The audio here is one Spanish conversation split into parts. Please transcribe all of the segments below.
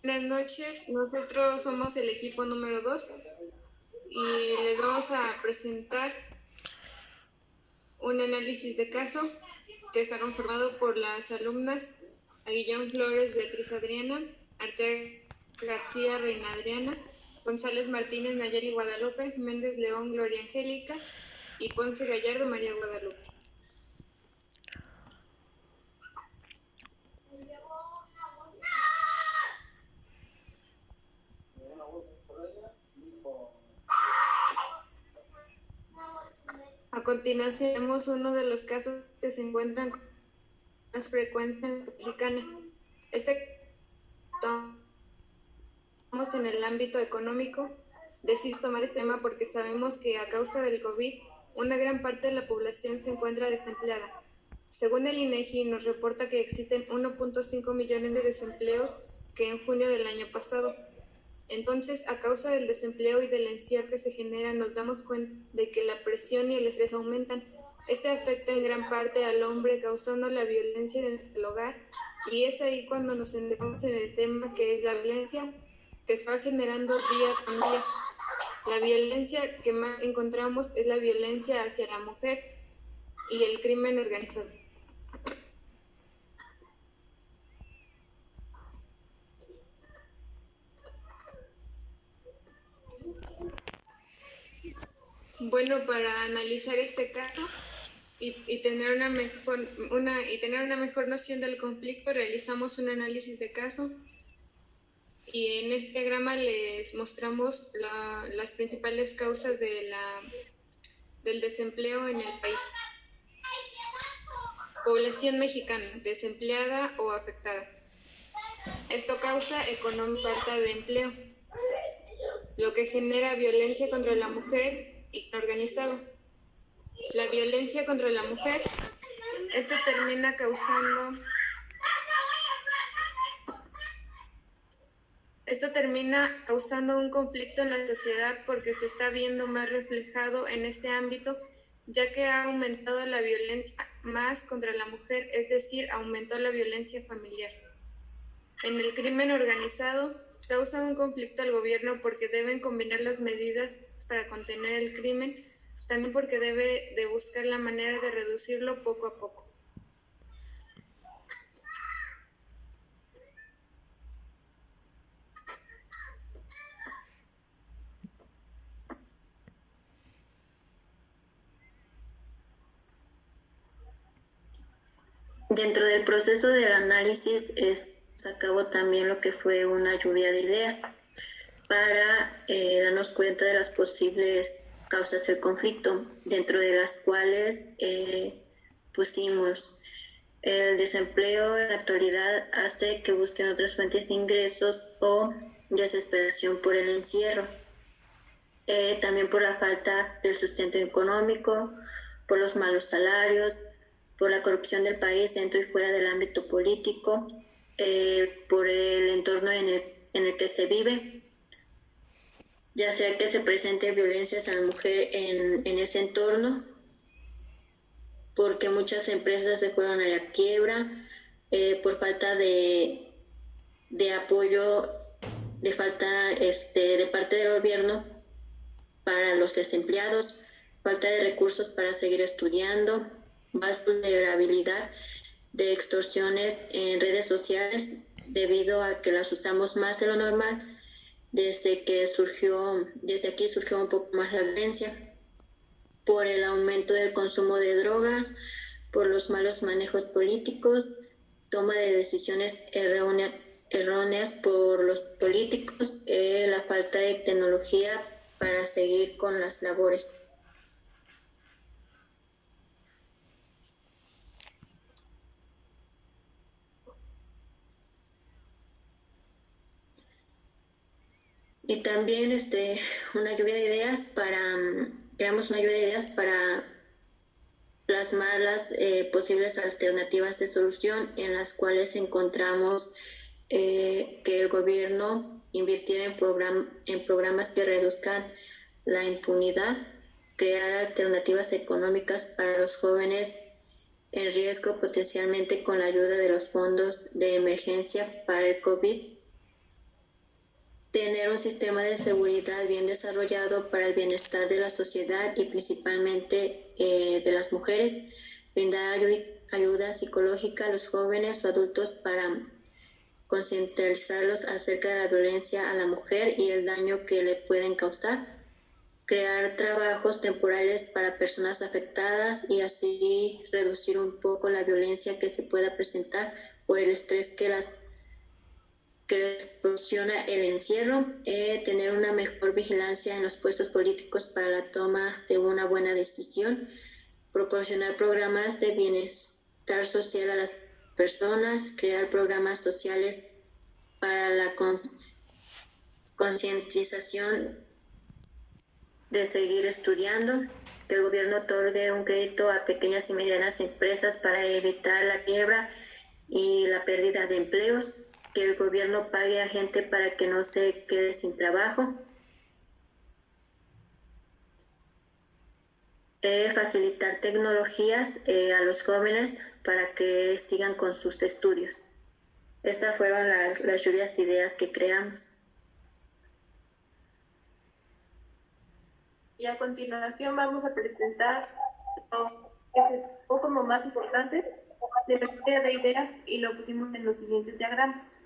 Buenas noches, nosotros somos el equipo número 2 y les vamos a presentar un análisis de caso que está conformado por las alumnas Aguillón Flores, Beatriz Adriana, Arteaga García, Reina Adriana, González Martínez, Nayeli Guadalupe, Méndez León, Gloria Angélica y Ponce Gallardo, María Guadalupe. A continuación, tenemos uno de los casos que se encuentran más frecuentes en la mexicana. Estamos en el ámbito económico. Decidimos tomar este tema porque sabemos que a causa del COVID, una gran parte de la población se encuentra desempleada. Según el INEGI, nos reporta que existen 1.5 millones de desempleos que en junio del año pasado. Entonces, a causa del desempleo y del encierro que se genera, nos damos cuenta de que la presión y el estrés aumentan. Este afecta en gran parte al hombre, causando la violencia dentro del hogar, y es ahí cuando nos centramos en el tema que es la violencia que se va generando día con día. La violencia que más encontramos es la violencia hacia la mujer y el crimen organizado. Bueno, para analizar este caso y tener una mejor noción del conflicto, realizamos un análisis de caso y en este diagrama les mostramos las principales causas del desempleo en el país. Población mexicana, desempleada o afectada. Esto causa falta de empleo, lo que genera violencia contra la mujer y organizado. La violencia contra la mujer, esto termina causando un conflicto en la sociedad porque se está viendo más reflejado en este ámbito, ya que ha aumentado la violencia más contra la mujer, es decir, aumentó la violencia familiar. En el crimen organizado, causa un conflicto al gobierno porque deben combinar las medidas para contener el crimen, también porque debe de buscar la manera de reducirlo poco a poco. Dentro del proceso del análisis se acabó también lo que fue una lluvia de ideas para darnos cuenta de las posibles causas del conflicto, dentro de las cuales pusimos el desempleo en la actualidad hace que busquen otras fuentes de ingresos o desesperación por el encierro, también por la falta del sustento económico, por los malos salarios, por la corrupción del país dentro y fuera del ámbito político, por el entorno en el que se vive, ya sea que se presente violencia hacia la mujer en ese entorno, porque muchas empresas se fueron a la quiebra, por falta de apoyo, de falta de parte del gobierno para los desempleados, falta de recursos para seguir estudiando, más vulnerabilidad de extorsiones en redes sociales debido a que las usamos más de lo normal. Desde aquí surgió un poco más la violencia, por el aumento del consumo de drogas, por los malos manejos políticos, toma de decisiones erróneas por los políticos, la falta de tecnología para seguir con las labores. Y también creamos una lluvia de ideas para plasmar las posibles alternativas de solución, en las cuales encontramos que el gobierno invirtiera en programas que reduzcan la impunidad, crear alternativas económicas para los jóvenes en riesgo, potencialmente con la ayuda de los fondos de emergencia para el COVID, tener un sistema de seguridad bien desarrollado para el bienestar de la sociedad y principalmente de las mujeres, brindar ayuda psicológica a los jóvenes o adultos para concientizarlos acerca de la violencia a la mujer y el daño que le pueden causar, crear trabajos temporales para personas afectadas y así reducir un poco la violencia que se pueda presentar por el estrés que les proporciona el encierro, tener una mejor vigilancia en los puestos políticos para la toma de una buena decisión, proporcionar programas de bienestar social a las personas, crear programas sociales para la concientización de seguir estudiando, que el gobierno otorgue un crédito a pequeñas y medianas empresas para evitar la quiebra y la pérdida de empleos, que el gobierno pague a gente para que no se quede sin trabajo, facilitar tecnologías a los jóvenes para que sigan con sus estudios. Estas fueron las lluvias de ideas que creamos. Y a continuación vamos a presentar lo que se fue como más importante de la lluvia de ideas y lo pusimos en los siguientes diagramas.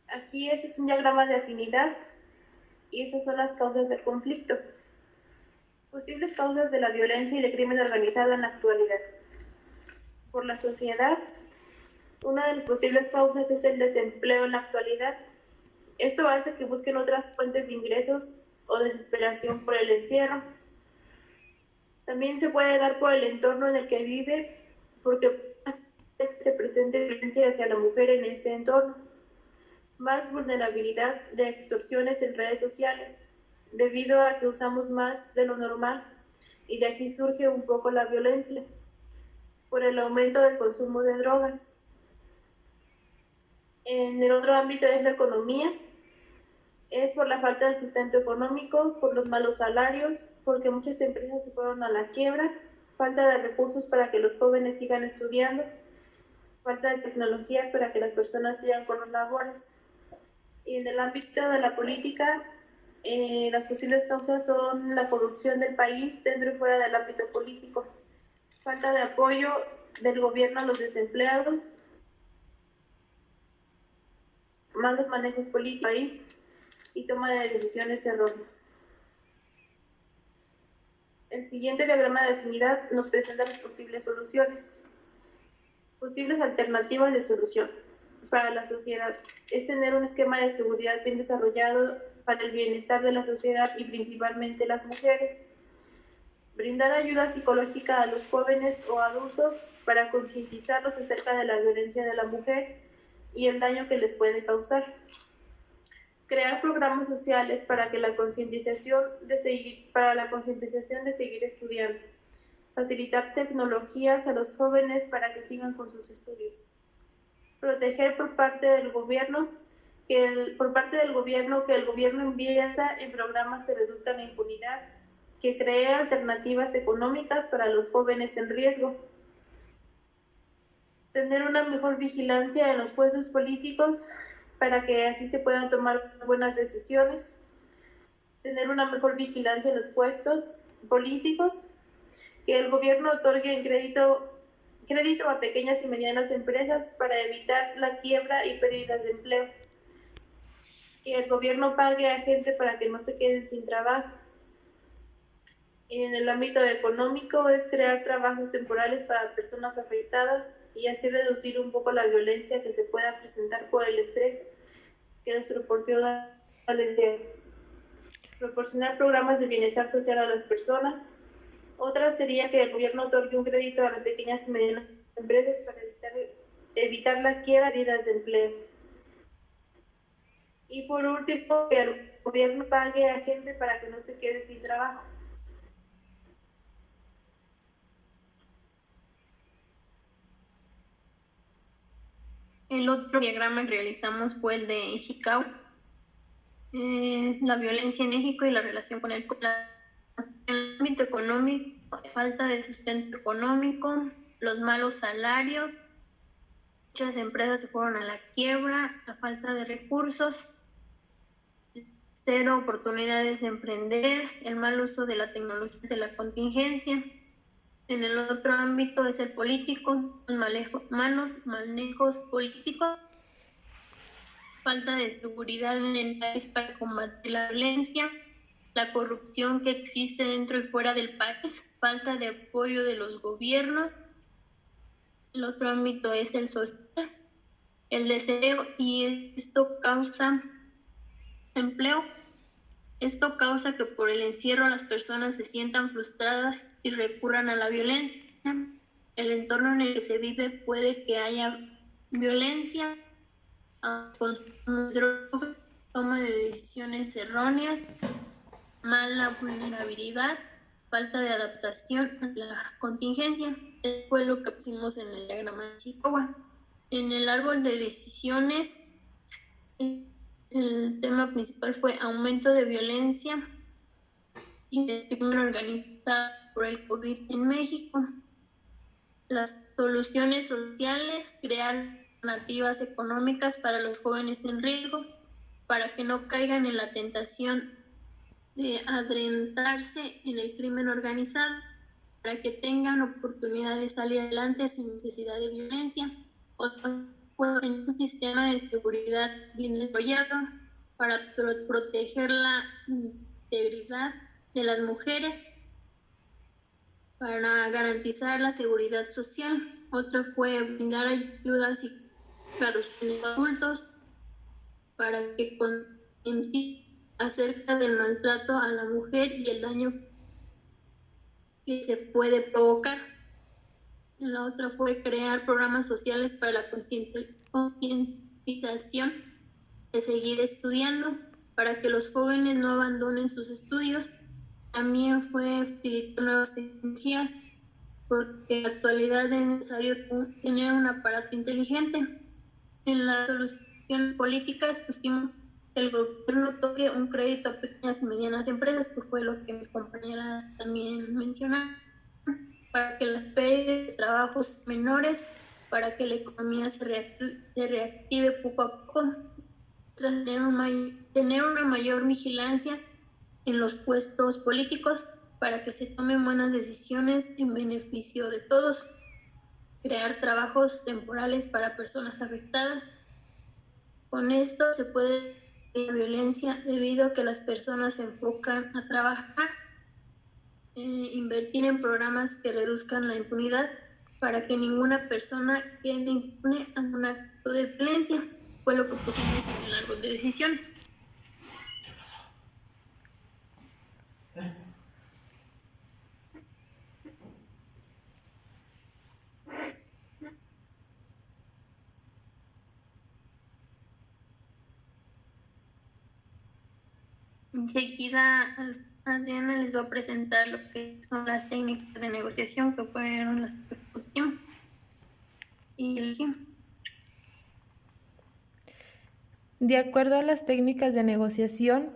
Aquí ese es un diagrama de afinidad y esas son las causas del conflicto. Posibles causas de la violencia y el crimen organizado en la actualidad. Por la sociedad, una de las posibles causas es el desempleo en la actualidad. Esto hace que busquen otras fuentes de ingresos o desesperación por el encierro. También se puede dar por el entorno en el que vive, porque se presenta violencia hacia la mujer en ese entorno. Más vulnerabilidad de extorsiones en redes sociales, debido a que usamos más de lo normal, y de aquí surge un poco la violencia, por el aumento del consumo de drogas. En el otro ámbito es la economía, es por la falta de sustento económico, por los malos salarios, porque muchas empresas se fueron a la quiebra, falta de recursos para que los jóvenes sigan estudiando, falta de tecnologías para que las personas sigan con los labores. Y en el ámbito de la política, las posibles causas son la corrupción del país dentro y fuera del ámbito político, falta de apoyo del gobierno a los desempleados, malos manejos políticos del país y toma de decisiones erróneas. El siguiente diagrama de afinidad nos presenta las posibles soluciones. Posibles alternativas de solución para la sociedad es tener un esquema de seguridad bien desarrollado para el bienestar de la sociedad y principalmente las mujeres. Brindar ayuda psicológica a los jóvenes o adultos para concientizarlos acerca de la violencia de la mujer y el daño que les puede causar. Crear programas sociales para la concientización de seguir estudiando. Facilitar tecnologías a los jóvenes para que sigan con sus estudios. Proteger por parte del gobierno que el gobierno invierta en programas que reduzcan la impunidad, que cree alternativas económicas para los jóvenes en riesgo. Tener una mejor vigilancia en los puestos políticos para que así se puedan tomar buenas decisiones. Tener una mejor vigilancia en los puestos políticos, que el gobierno otorgue crédito a pequeñas y medianas empresas para evitar la quiebra y pérdidas de empleo. Que el gobierno pague a gente para que no se queden sin trabajo. Y en el ámbito económico es crear trabajos temporales para personas afectadas y así reducir un poco la violencia que se pueda presentar por el estrés que les proporciona el encierro. Proporcionar programas de bienestar social a las personas. Otra sería que el gobierno otorgue un crédito a las pequeñas y medianas empresas para evitar la quiebra y pérdida de empleos. Y por último, que el gobierno pague a gente para que no se quede sin trabajo. El otro diagrama que realizamos fue el de Ishikawa, la violencia en México y la relación con el ámbito económico, falta de sustento económico, los malos salarios, muchas empresas se fueron a la quiebra, la falta de recursos, cero oportunidades de emprender, el mal uso de la tecnología de la contingencia. En el otro ámbito es el político, malos manejos políticos, falta de seguridad en el país para combatir la violencia, la corrupción que existe dentro y fuera del país, falta de apoyo de los gobiernos. El otro ámbito es el social, el deseo, y esto causa empleo. Esto causa que por el encierro las personas se sientan frustradas y recurran a la violencia. El entorno en el que se vive puede que haya violencia, toma de decisiones erróneas, mala vulnerabilidad, falta de adaptación a la contingencia. Eso fue lo que pusimos en el diagrama de Chihuahua. En el árbol de decisiones, el tema principal fue aumento de violencia y el crimen organizado por el COVID en México. Las soluciones sociales, crear alternativas económicas para los jóvenes en riesgo, para que no caigan en la tentación de adentrarse en el crimen organizado, para que tengan oportunidad de salir adelante sin necesidad de violencia. En un sistema de seguridad bien desarrollado para proteger la integridad de las mujeres, para garantizar la seguridad social. Otro fue brindar ayudas a los adultos para que concienticen acerca del maltrato a la mujer y el daño que se puede provocar. La otra fue crear programas sociales para la concientización de seguir estudiando, para que los jóvenes no abandonen sus estudios. También fue utilizar nuevas tecnologías, porque en la actualidad es necesario tener un aparato inteligente. En las soluciones políticas pusimos que el gobierno toque un crédito a pequeñas y medianas empresas, que fue lo que mis compañeras también mencionaron, para que las pérdidas de trabajos menores, para que la economía se reactive poco a poco, tras tener una mayor vigilancia en los puestos políticos, para que se tomen buenas decisiones en beneficio de todos, crear trabajos temporales para personas afectadas. Con esto se puede evitar la violencia debido a que las personas se enfocan a trabajar, invertir en programas que reduzcan la impunidad, para que ninguna persona quede impune ante un acto de violencia. Fue lo que pusimos en el árbol de decisiones. Enseguida Adriana les va a presentar lo que son las técnicas de negociación, que fueron las que pusimos. Y de acuerdo a las técnicas de negociación,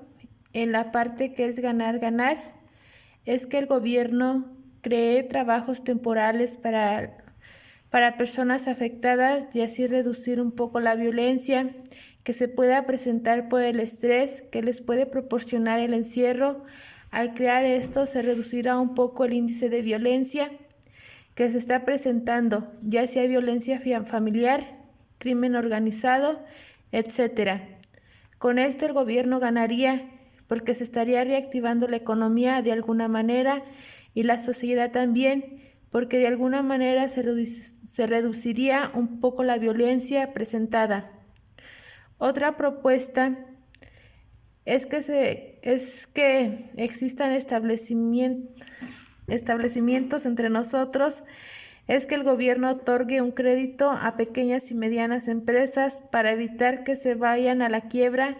en la parte que es ganar, es que el gobierno cree trabajos temporales para personas afectadas y así reducir un poco la violencia que se pueda presentar por el estrés que les puede proporcionar el encierro. Al crear esto se reducirá un poco el índice de violencia que se está presentando, ya sea violencia familiar, crimen organizado, etc. Con esto el gobierno ganaría porque se estaría reactivando la economía de alguna manera y la sociedad también, porque de alguna manera se reduciría un poco la violencia presentada. Otra propuesta es que existan establecimientos entre nosotros, es que el gobierno otorgue un crédito a pequeñas y medianas empresas para evitar que se vayan a la quiebra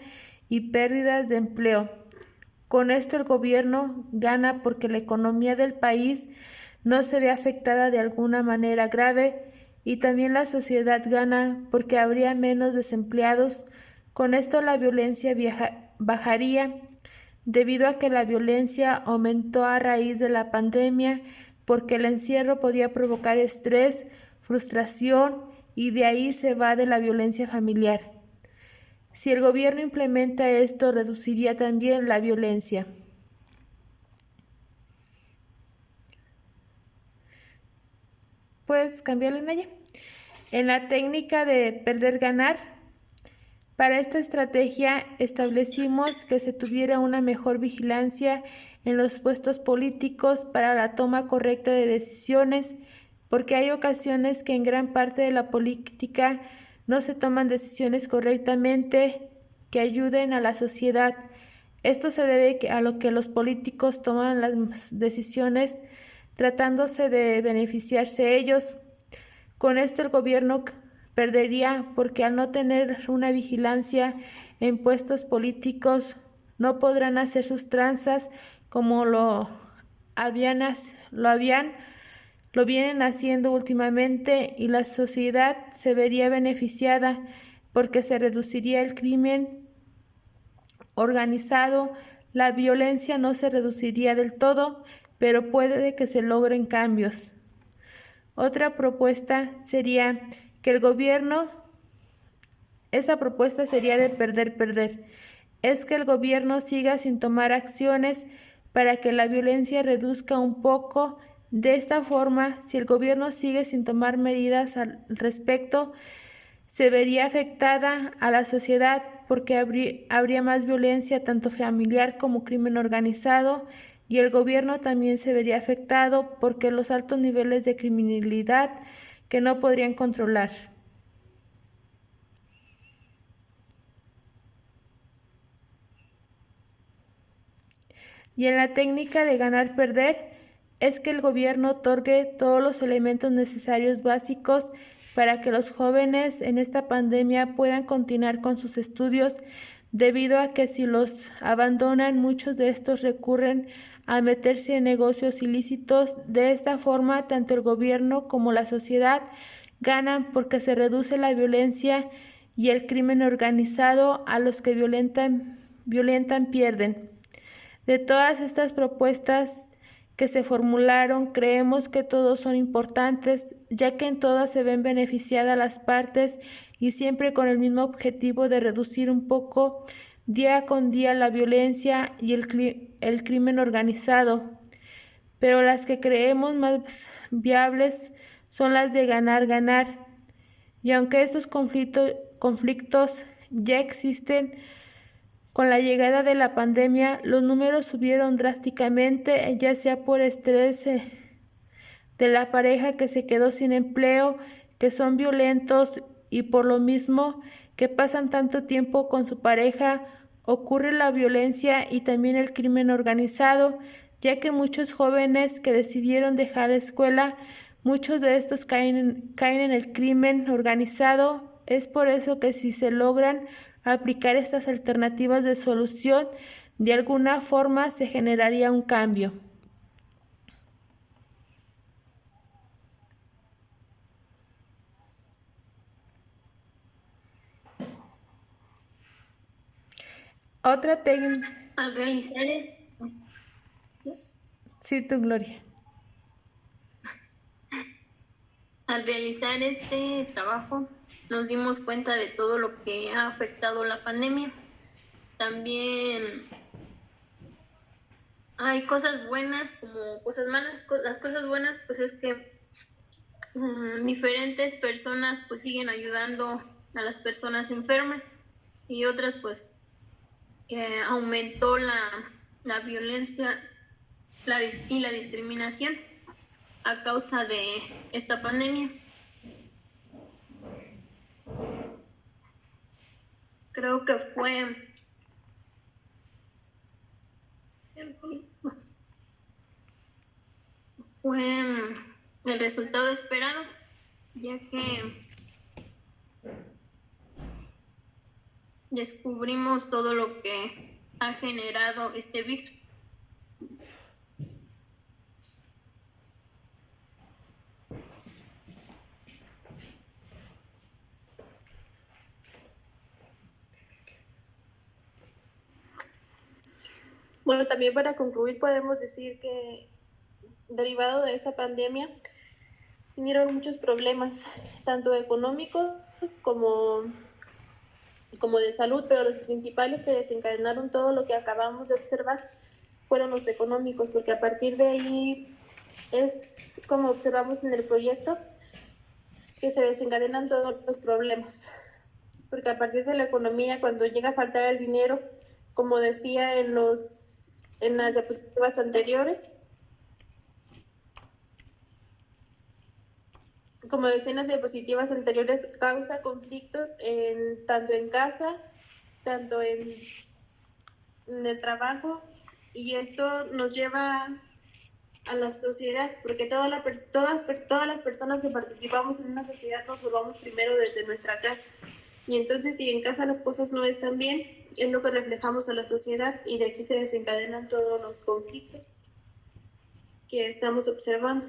y pérdidas de empleo. Con esto el gobierno gana porque la economía del país no se ve afectada de alguna manera grave y también la sociedad gana porque habría menos desempleados. Con esto la violencia bajaría debido a que la violencia aumentó a raíz de la pandemia, porque el encierro podía provocar estrés, frustración y de ahí se va de la violencia familiar. Si el gobierno implementa esto, reduciría también la violencia. ¿Puedes cambiarle, Naya? En la técnica de perder-ganar, para esta estrategia establecimos que se tuviera una mejor vigilancia en los puestos políticos para la toma correcta de decisiones, porque hay ocasiones que en gran parte de la política no se toman decisiones correctamente que ayuden a la sociedad. Esto se debe a lo que los políticos toman las decisiones tratándose de beneficiarse ellos. Con esto el gobierno perdería porque al no tener una vigilancia en puestos políticos no podrán hacer sus tranzas como lo vienen haciendo últimamente, y la sociedad se vería beneficiada porque se reduciría el crimen organizado. La violencia no se reduciría del todo, pero puede que se logren cambios. Otra propuesta sería que el gobierno, esa propuesta sería de perder, es que el gobierno siga sin tomar acciones para que la violencia reduzca un poco. De esta forma, si el gobierno sigue sin tomar medidas al respecto, se vería afectada a la sociedad porque habría más violencia tanto familiar como crimen organizado, y el gobierno también se vería afectado porque los altos niveles de criminalidad que no podrían controlar. Y en la técnica de ganar-perder es que el gobierno otorgue todos los elementos necesarios básicos para que los jóvenes en esta pandemia puedan continuar con sus estudios, debido a que si los abandonan, muchos de estos recurren a meterse en negocios ilícitos. De esta forma, tanto el gobierno como la sociedad ganan porque se reduce la violencia y el crimen organizado. A los que violentan pierden. De todas estas propuestas que se formularon, creemos que todos son importantes, ya que en todas se ven beneficiadas las partes y siempre con el mismo objetivo de reducir un poco día con día la violencia y el crimen organizado. Pero las que creemos más viables son las de ganar. Y aunque estos conflictos ya existen, con la llegada de la pandemia, los números subieron drásticamente, ya sea por estrés de la pareja que se quedó sin empleo, que son violentos, y por lo mismo que pasan tanto tiempo con su pareja, ocurre la violencia y también el crimen organizado, ya que muchos jóvenes que decidieron dejar la escuela, muchos de estos caen en el crimen organizado. Es por eso que si se logran aplicar estas alternativas de solución, de alguna forma se generaría un cambio. Otra técnica. Al realizar Sí, tu Gloria. Al realizar este trabajo, nos dimos cuenta de todo lo que ha afectado la pandemia. También hay cosas buenas como cosas malas. Las cosas buenas, pues, es que diferentes personas pues siguen ayudando a las personas enfermas, y otras pues aumentó la violencia y la discriminación a causa de esta pandemia. Creo que fue el resultado esperado, ya que descubrimos todo lo que ha generado este virus. Bueno, también para concluir podemos decir que derivado de esa pandemia vinieron muchos problemas, tanto económicos como como de salud, pero los principales que desencadenaron todo lo que acabamos de observar fueron los económicos, porque a partir de ahí es como observamos en el proyecto que se desencadenan todos los problemas, porque a partir de la economía, cuando llega a faltar el dinero, como decía en las diapositivas anteriores, causa conflictos tanto en casa, tanto en el trabajo, y esto nos lleva a la sociedad, porque todas las personas que participamos en una sociedad nos formamos primero desde nuestra casa. Y entonces, si en casa las cosas no están bien, es lo que reflejamos a la sociedad, y de aquí se desencadenan todos los conflictos que estamos observando.